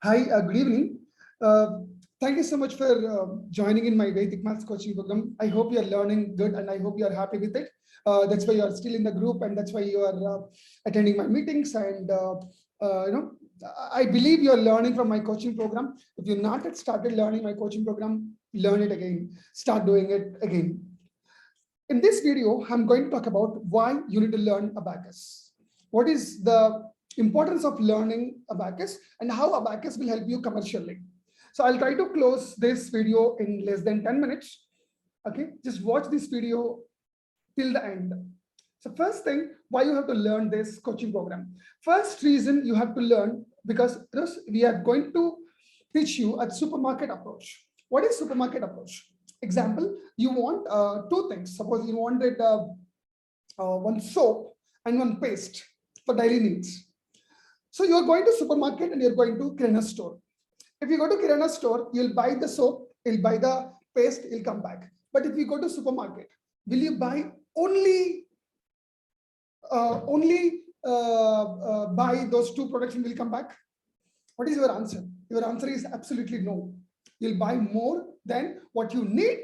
Hi, good evening. Uh, Thank you so much for joining in my Vedic Maths coaching program. I hope you are learning good and I hope you are happy with it. That's why you are still in the group and that's why you are attending my meetings. And, I believe you are learning from my coaching program. If you're not yet started learning my coaching program, learn it again, start doing it again. In this video, I'm going to talk about why you need to learn Abacus. What is the importance of learning Abacus and how Abacus will help you commercially. So I'll try to close this video in less than 10 minutes. Okay, just watch this video till the end. So first thing, why you have to learn this coaching program. First reason you have to learn because we are going to teach you a supermarket approach. What is supermarket approach? Example, you want two things. Suppose you wanted one soap and one paste for daily needs. So you're going to supermarket and you're going to Kirana store. If you go to Kirana store, you'll buy the soap, you'll buy the paste, you'll come back. But if you go to supermarket, will you buy only buy those two products and will come back? What is your answer? Your answer is absolutely no. You'll buy more than what you need.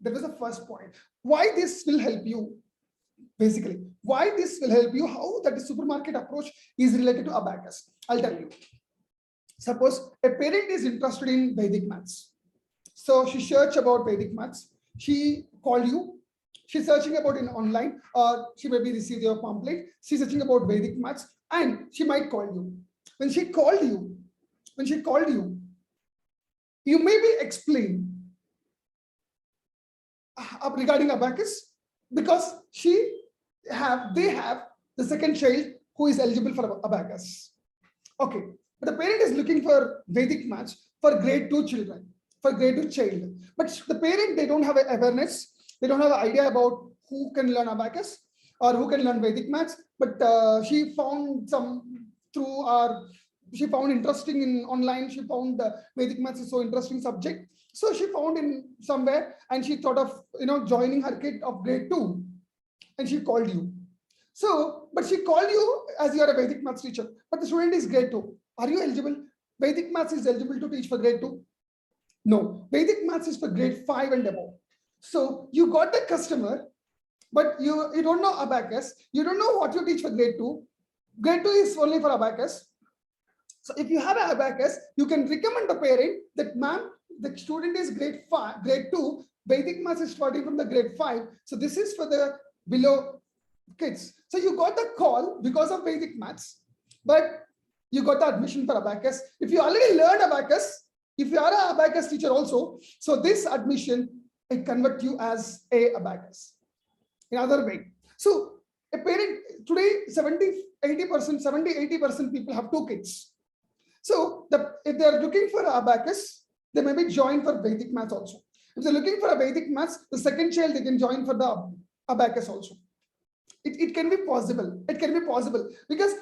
That was the first point. Why this will help you? Basically, why this will help you, how that supermarket approach is related to Abacus. I'll tell you. Suppose a parent is interested in Vedic maths. So she searched about Vedic maths. She called you. She's searching about it online, or she maybe received your pamphlet. She's searching about Vedic maths, and she might call you. When she called you, you maybe explain regarding Abacus because they have the second child who is eligible for Abacus. Okay, but the parent is looking for Vedic maths for grade 2 children, for grade 2 child. But the parent, they don't have awareness, they don't have an idea about who can learn Abacus or who can learn Vedic maths. But she found she found interesting in online. She found the Vedic maths is so interesting subject. So she found in somewhere and she thought of joining her kid of grade 2, and she called you. So, but she called you as you are a Vedic maths teacher, but the student is grade 2. Are you eligible? Vedic maths is eligible to teach for grade 2? No, Vedic maths is for grade 5 and above. So you got the customer, but you don't know Abacus. You don't know what you teach for grade 2. Grade 2 is only for Abacus. So if you have an Abacus, you can recommend the parent that, ma'am, the student is grade 2. Vedic maths is starting from the grade 5. So this is for the below kids. So you got the call because of Vedic maths, but you got the admission for Abacus. If you already learned Abacus, if you are an Abacus teacher also, so this admission, I convert you as a Abacus. In other way. So a parent today, 70-80% people have two kids. So if they are looking for Abacus, they may be joined for Vedic maths also. If they're looking for a Vedic maths, the second child they can join for the Abacus also. It can be possible. It can be possible because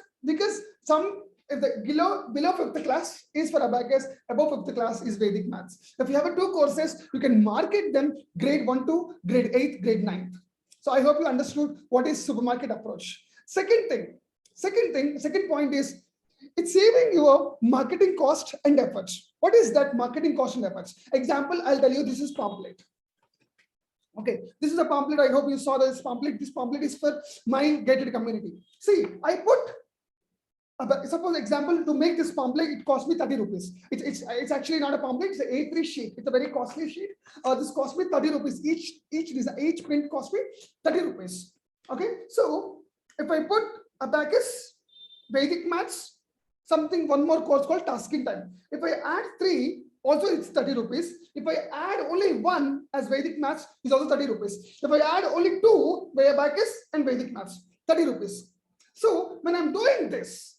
some if the below 5th class is for Abacus, above 5th class is Vedic maths. If you have two courses, you can market them grade 1 to grade 8, grade 9. So I hope you understood what is supermarket approach. Second point is it's saving your marketing cost and efforts. What is that marketing cost and efforts? Example, I'll tell you, this is pamphlet. Okay, this is a pamphlet. I hope you saw this pamphlet. This pamphlet is for my gated community. See, I put, suppose example, to make this pamphlet, it cost me 30 rupees. It's actually not a pamphlet, it's an A3 sheet. It's a very costly sheet. This cost me 30 rupees. Each print cost me 30 rupees. Okay, so if I put Abacus, Vedic maths, one more course called tasking time. If I add 3, also it's 30 rupees. If I add only 1 as Vedic maths, it's also 30 rupees. If I add only 2 by Abacus and Vedic maths, 30 rupees. So when I'm doing this,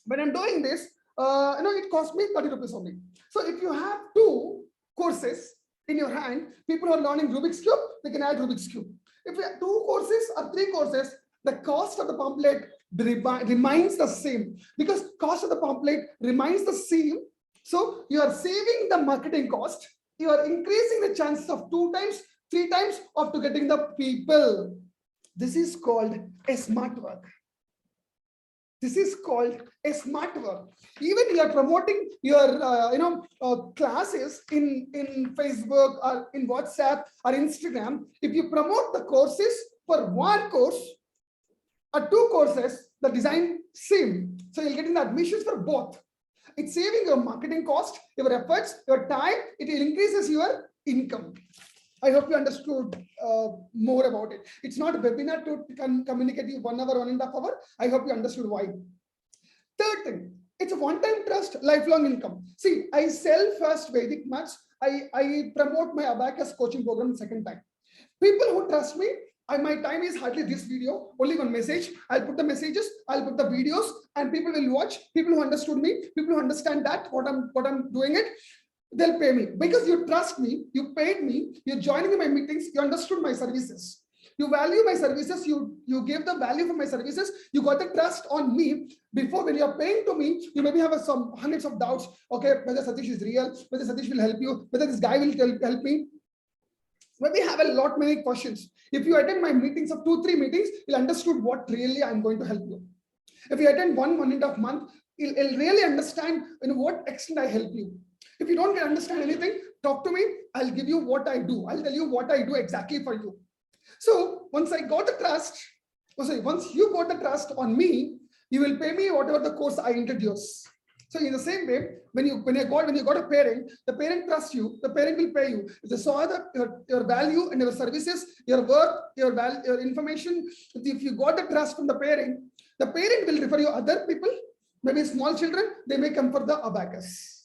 it costs me 30 rupees only. So if you have 2 courses in your hand, people who are learning Rubik's Cube, they can add Rubik's Cube. If you have 2 courses or 3 courses, the cost of the pamphlet remains the same because cost of the pamphlet remains the same. So you are saving the marketing cost. You are increasing the chances of 2 times, 3 times of getting the people. This is called a smart work. This is called a smart work. Even you are promoting your classes in Facebook or in WhatsApp or Instagram. If you promote the courses for one course or two courses, the design same. So you're getting the admissions for both. It's saving your marketing cost, your efforts, your time. It increases your income. I hope you understood more about it. It's not a webinar to communicate you 1 hour, 1.5 hours. I hope you understood why. Third thing, it's a one-time trust, lifelong income. See, I sell first Vedic maths. I promote my Abacus coaching program second time. People who trust me, my time is hardly this video, only one message. I'll put the messages, I'll put the videos, and people will watch. People who understood me, people who understand that what I'm doing it, they'll pay me because you trust me, you paid me, you're joining my meetings, you understood my services, you value my services, you give the value for my services, you got the trust on me. Before, when you're paying to me, you maybe have some hundreds of doubts. Okay, whether Satish is real, whether Satish will help you, whether this guy will help me. Maybe have a lot many questions. If you attend my meetings of 2-3 meetings, you'll understood what really I'm going to help you. If you attend 1.5 month, you'll really understand in what extent I help you. If you don't understand anything, talk to me. I'll give you what I do. I'll tell you what I do exactly for you. So once I got the trust, once you got the trust on me, you will pay me whatever the course I introduce. So in the same way, when you got a parent, the parent trusts you, the parent will pay you. If they saw your value and your services, your work, your information, if you got the trust from the parent will refer you other people, maybe small children, they may come for the Abacus.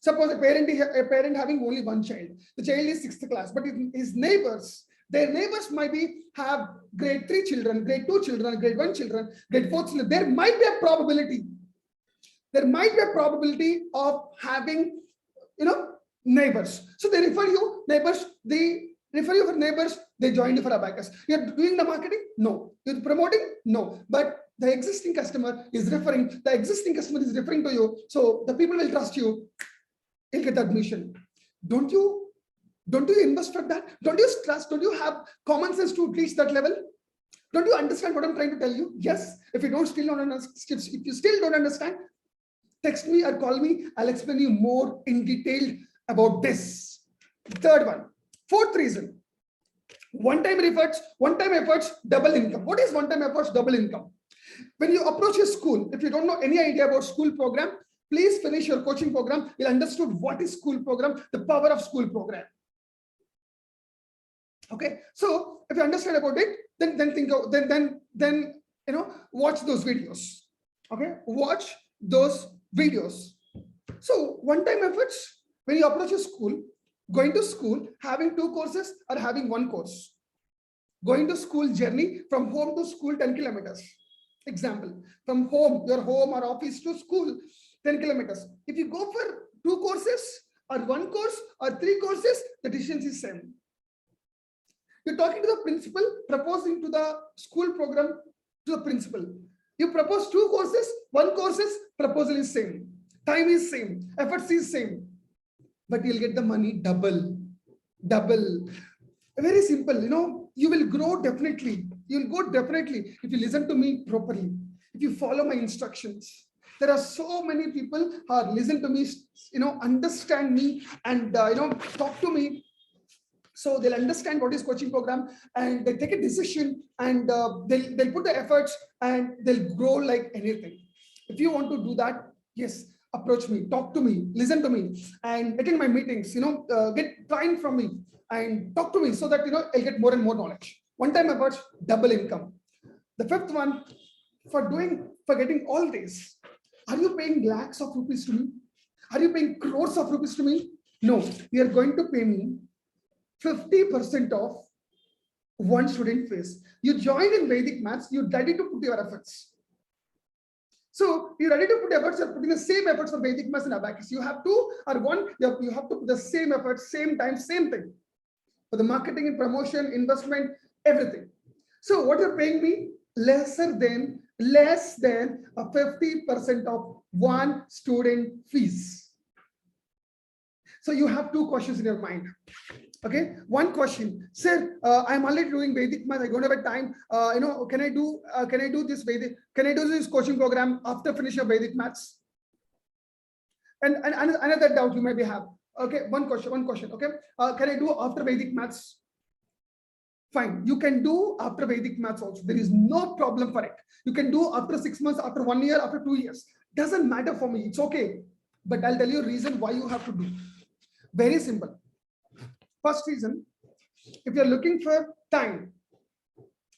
Suppose a parent having only one child. The child is 6th class, but his neighbors, their neighbors might have grade 3 children, grade 2 children, grade 1 children, grade 4 children. There might be a probability. There might be a probability of having, neighbors. So they refer you neighbors. They refer you for neighbors. They join you for Abacus. You're doing the marketing? No. You're promoting? No. But the existing customer is referring. The existing customer is referring to you. So the people will trust you. You'll get admission. Don't you invest for that? Don't you trust? Don't you have common sense to reach that level? Don't you understand what I'm trying to tell you? Yes. If you still don't understand, text me or call me. I'll explain you more in detail about this. Third one. Fourth reason. One-time efforts, double income. What is one-time efforts, double income? When you approach a school, if you don't know any idea about school program, please finish your coaching program. You'll understood what is school program, the power of school program. Okay, so if you understand about it, then watch those videos. Okay, watch those videos. So one-time efforts, when you approach a school, going to school, having 2 courses or having 1 course. Going to school journey from home to school 10 kilometers. Example, from home, your home or office to school 10 kilometers. If you go for 2 courses or 1 course or 3 courses, the distance is same. You're talking to the principal, proposing to the school program to the principal. You propose 2 courses, 1 courses, proposal is same. Time is same, efforts is same. But you'll get the money double. Very simple, you will grow definitely. You'll go definitely if you listen to me properly, if you follow my instructions. There are so many people who listen to me, understand me and, talk to me. So they'll understand what is coaching program and they take a decision and they'll put the efforts and they'll grow like anything. If you want to do that, yes, approach me, talk to me, listen to me and attend my meetings, get client from me and talk to me so that, I'll get more and more knowledge. One-time efforts, double income. The 5th one, for getting all this, are you paying lakhs of rupees to me? Are you paying crores of rupees to me? No, you are going to pay me 50% of one student fees. You join in Vedic maths, you're ready to put your efforts. So you're ready to put efforts, you're putting the same efforts for Vedic maths and Abacus. You have 2 or 1, you have to put the same efforts, same time, same thing. For the marketing and promotion, investment, everything. So what you're paying me, less than a 50% of one student fees. So you have two questions in your mind. Okay, one question, sir, I'm already doing Vedic math. I don't have a time. Can I do this Vedic? Can I do this coaching program after finishing Vedic maths? And another doubt you maybe have. Okay, one question. Okay, can I do after Vedic maths? Fine, you can do after Vedic maths also. There is no problem for it. You can do after 6 months, after 1 year, after 2 years. Doesn't matter for me. It's okay. But I'll tell you a reason why you have to do. Very simple. First reason, if you're looking for time,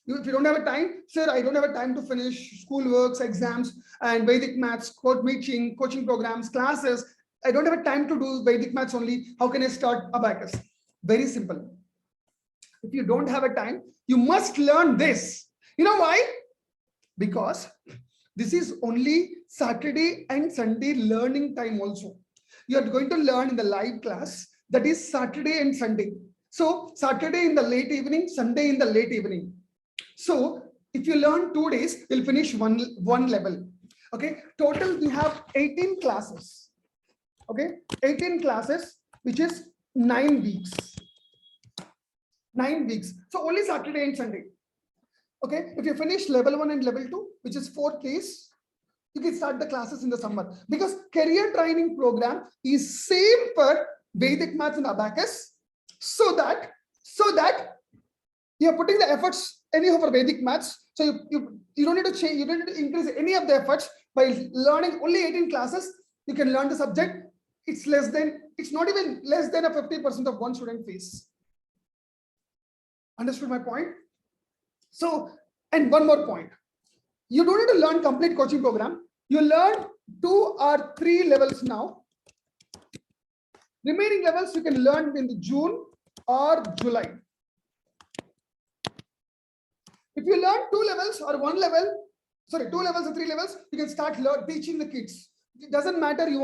if you don't have a time, sir, I don't have a time to finish school works, exams, and Vedic maths, coaching programs, classes. I don't have a time to do Vedic maths only. How can I start Abacus? Very simple. If you don't have a time, you must learn this. You know why? Because this is only Saturday and Sunday learning time also. You are going to learn in the live class, that is Saturday and Sunday. So Saturday in the late evening, Sunday in the late evening. So if you learn 2 days, you'll finish one level. Okay, total we have 18 classes. Okay, 18 classes, which is 9 weeks. 9 weeks. So only Saturday and Sunday. Okay, if you finish level 1 and level 2, which is 4 days, you can start the classes in the summer, because career training program is same for Vedic maths and Abacus, so that you are putting the efforts anyhow for Vedic maths. So you don't need to change, you don't need to increase any of the efforts by learning only 18 classes. You can learn the subject. It's not even less than a 50% of one student fees. Understood my point? So, and one more point. You don't need to learn complete coaching program. You learn 2 or 3 levels now. Remaining levels you can learn in June or July. If you learn 2 levels or 1 level, 2 levels or 3 levels, you can start teaching the kids. It doesn't matter, you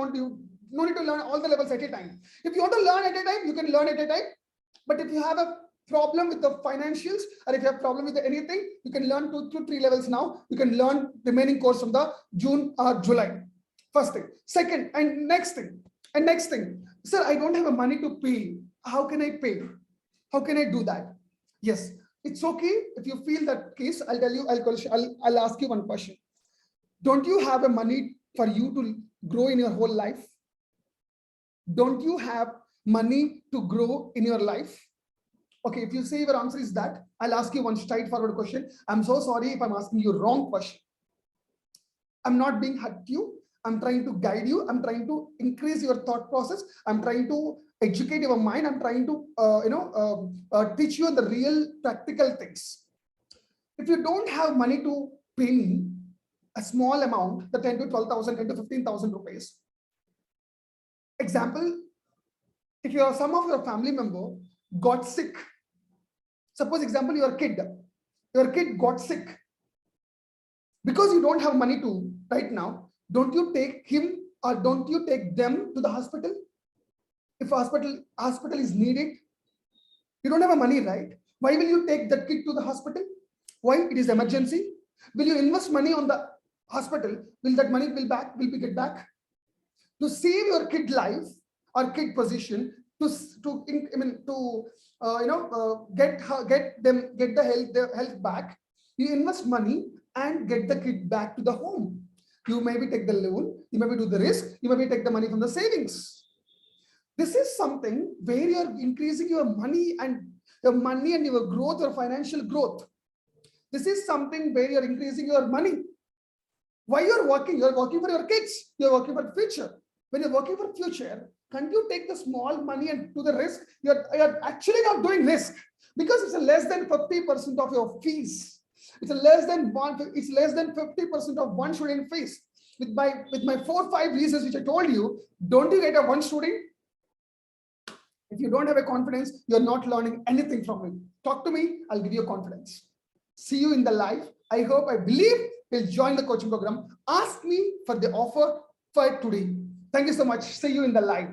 no need to learn all the levels at a time. If you want to learn at a time, you can learn at a time. But if you have a problem with the financials, or if you have problem with anything, you can learn 2 to 3 levels now. You can learn remaining course from the June or July. First thing. Second, and next thing. Sir, I don't have a money to pay. How can I pay? How can I do that? Yes, it's okay. If you feel that case, I'll tell you, I'll ask you one question. Don't you have a money for you to grow in your whole life? Don't you have money to grow in your life? Okay, if you say your answer is that, I'll ask you one straightforward question. I'm so sorry if I'm asking you wrong question. I'm not being hurt to you. I'm trying to guide you. I'm trying to increase your thought process. I'm trying to educate your mind. I'm trying to teach you the real practical things. If you don't have money to pay me a small amount, the 10 to 12,000, 10 to 15,000 rupees. Example, if some of your family member got sick. Suppose example, your kid got sick. Because you don't have money to right now, don't you take him or don't you take them to the hospital? If hospital is needed, you don't have a money, right? Why will you take that kid to the hospital? Why? It is emergency. Will you invest money on the hospital? Will that money be get back? To save your kid life or kid position, get the health back, you invest money and get the kid back to the home. You maybe take the loan, you maybe do the risk, you maybe take the money from the savings. This is something where you're increasing your money and your growth, your financial growth. This is something where you're increasing your money. Why you're working? You're working for your kids. You're working for the future. When you're working for future, can't you take the small money and do the risk? You're actually not doing risk, because it's less than 50% of your fees. It's less than 50% of one student fees. With my 4 or 5 reasons which I told you, don't you get a one student? If you don't have a confidence, you're not learning anything from me. Talk to me, I'll give you confidence. See you in the live. I believe you'll join the coaching program. Ask me for the offer for today. Thank you so much. See you in the live.